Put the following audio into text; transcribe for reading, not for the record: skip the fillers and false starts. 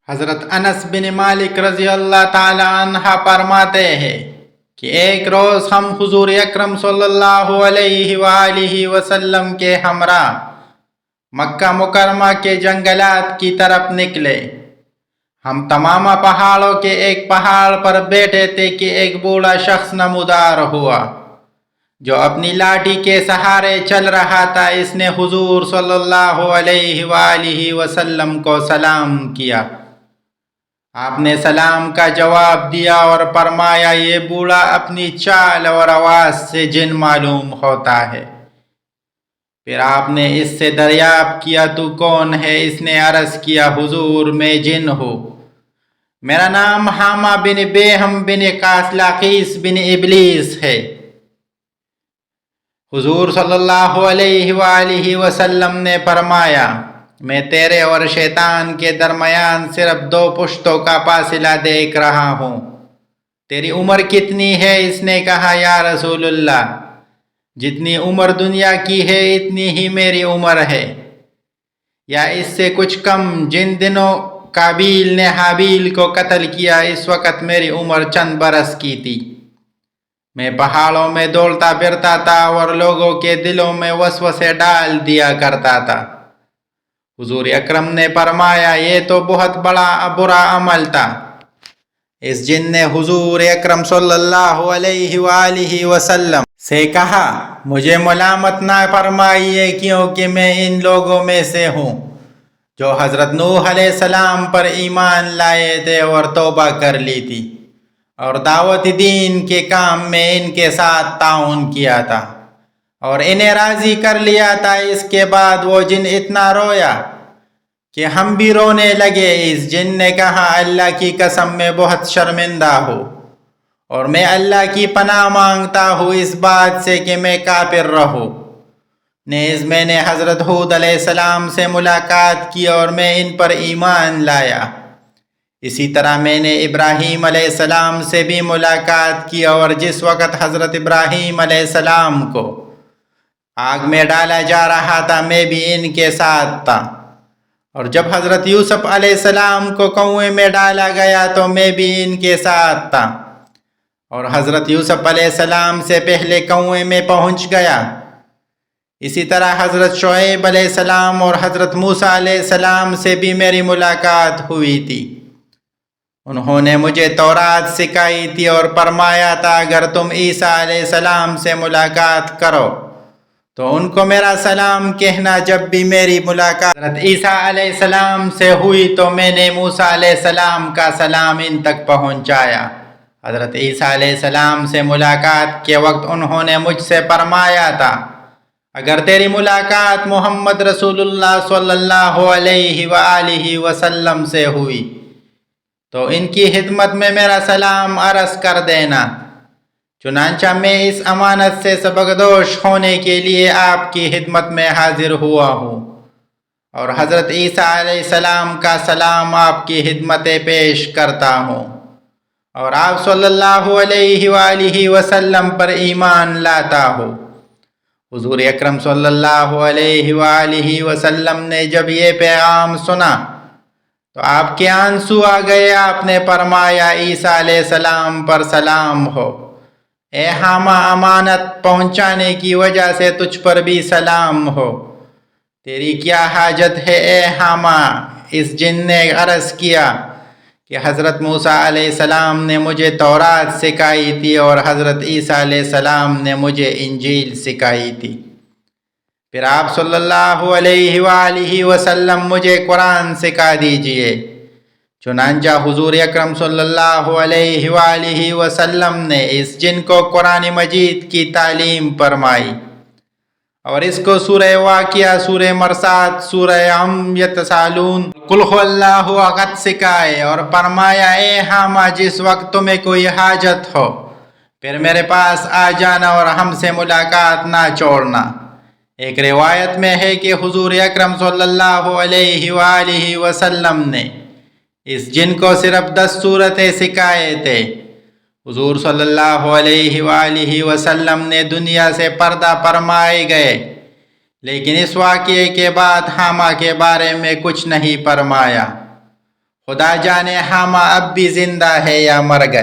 حضرت انس بن مالک رضی اللہ تعالی عنہ فرماتے ہیں کہ ایک روز ہم حضور اکرم صلی اللہ علیہ وآلہ وسلم کے ہمراہ مکہ مکرمہ کے جنگلات کی طرف نکلے۔ ہم تمام پہاڑوں کے ایک پہاڑ پر بیٹھے تھے کہ ایک بوڑھا شخص نمودار ہوا جو اپنی لاٹھی کے سہارے چل رہا تھا۔ اس نے حضور صلی اللہ علیہ وآلہ وسلم کو سلام کیا۔ آپ نے سلام کا جواب دیا اور فرمایا، یہ بوڑھا اپنی چال اور آواز سے جن معلوم ہوتا ہے۔ پھر آپ نے اس سے دریافت کیا، تو کون ہے؟ اس نے عرض کیا، حضور میں جن ہوں، میرا نام حامہ بن بیہم بن قاسلاقیس بن ابلیس ہے۔ حضور صلی اللہ علیہ وآلہ وسلم نے فرمایا، میں تیرے اور شیطان کے درمیان صرف 2 پشتوں کا فاصلہ دیکھ رہا ہوں۔ تیری عمر کتنی ہے؟ اس نے کہا، یا رسول اللہ، جتنی عمر دنیا کی ہے اتنی ہی میری عمر ہے، یا اس سے کچھ کم۔ جن دنوں قابیل نے حابیل کو قتل کیا اس وقت میری عمر چند برس کی تھی۔ میں پہاڑوں میں دوڑتا پھرتا تھا اور لوگوں کے دلوں میں وسوسے ڈال دیا کرتا تھا۔ حضور اکرم نے فرمایا، یہ تو بہت بڑا برا عمل تھا۔ اس جن نے حضور اکرم صلی اللہ علیہ وآلہ وسلم سے کہا، مجھے ملامت نہ فرمائیے کیونکہ میں ان لوگوں میں سے ہوں جو حضرت نوح علیہ السلام پر ایمان لائے تھے اور توبہ کر لی تھی، اور دعوت دین کے کام میں ان کے ساتھ تعاون کیا تھا اور انہیں راضی کر لیا تھا۔ اس کے بعد وہ جن اتنا رویا کہ ہم بھی رونے لگے۔ اس جن نے کہا، اللہ کی قسم میں بہت شرمندہ ہوں اور میں اللہ کی پناہ مانگتا ہوں اس بات سے کہ میں کافر رہوں۔ نیز میں نے حضرت ہود علیہ السلام سے ملاقات کی اور میں ان پر ایمان لایا۔ اسی طرح میں نے ابراہیم علیہ السلام سے بھی ملاقات کی، اور جس وقت حضرت ابراہیم علیہ السلام کو آگ میں ڈالا جا رہا تھا میں بھی ان کے ساتھ تھا، اور جب حضرت یوسف علیہ السلام کو کنویں میں ڈالا گیا تو میں بھی ان کے ساتھ تھا، اور حضرت یوسف علیہ السلام سے پہلے کنویں میں پہنچ گیا۔ اسی طرح حضرت شعیب علیہ السلام اور حضرت موسیٰ علیہ السلام سے بھی میری ملاقات ہوئی تھی۔ انہوں نے مجھے تورات سکھائی تھی اور فرمایا تھا، اگر تم عیسیٰ علیہ السلام سے ملاقات کرو تو ان کو میرا سلام کہنا۔ جب بھی میری ملاقات حضرت عیسیٰ علیہ السلام سے ہوئی تو میں نے موسیٰ علیہ السلام کا سلام ان تک پہنچایا۔ حضرت عیسیٰ علیہ السلام سے ملاقات کے وقت انہوں نے مجھ سے فرمایا تھا، اگر تیری ملاقات محمد رسول اللہ صلی اللہ علیہ وآلہ وسلم سے ہوئی تو ان کی خدمت میں میرا سلام عرض کر دینا۔ چنانچہ میں اس امانت سے سبکدوش ہونے کے لیے آپ کی خدمت میں حاضر ہوا ہوں، اور حضرت عیسیٰ علیہ السلام کا سلام آپ کی خدمت پیش کرتا ہوں، اور آپ صلی اللہ علیہ وآلہ وسلم پر ایمان لاتا ہوں۔ حضور اکرم صلی اللہ علیہ وآلہ وسلم نے جب یہ پیغام سنا تو آپ کے آنسو آ گئے۔ آپ نے فرمایا، عیسیٰ علیہ السلام پر سلام ہو۔ اے حامہ، امانت پہنچانے کی وجہ سے تجھ پر بھی سلام ہو۔ تیری کیا حاجت ہے اے حامہ؟ اس جن نے عرض کیا کہ حضرت موسیٰ علیہ السلام نے مجھے تورات سکھائی تھی اور حضرت عیسیٰ علیہ السلام نے مجھے انجیل سکھائی تھی، پھر آپ صلی اللہ علیہ وآلہ وسلم مجھے قرآن سکھا دیجئے۔ چنانچہ حضور اکرم صلی اللہ علیہ وآلہ وسلم نے اس جن کو قرآن مجید کی تعلیم فرمائی اور اس کو سورہ واقعہ، سورہ مرثات، سورہ عم یتسالون، قل هو اللہ احد سکھائے اور فرمایا، اے حامہ، جس وقت تمہیں کوئی حاجت ہو پھر میرے پاس آ جانا اور ہم سے ملاقات نہ چھوڑنا۔ ایک روایت میں ہے کہ حضور اکرم صلی اللہ علیہ وآلہ وسلم نے اس جن کو صرف 10 سورتیں سکھائے تھے۔ حضور صلی اللہ علیہ وآلہ وسلم نے دنیا سے پردہ فرمائے گئے، لیکن اس واقعے کے بعد حامہ کے بارے میں کچھ نہیں فرمایا۔ خدا جانے حامہ اب بھی زندہ ہے یا مر گیا۔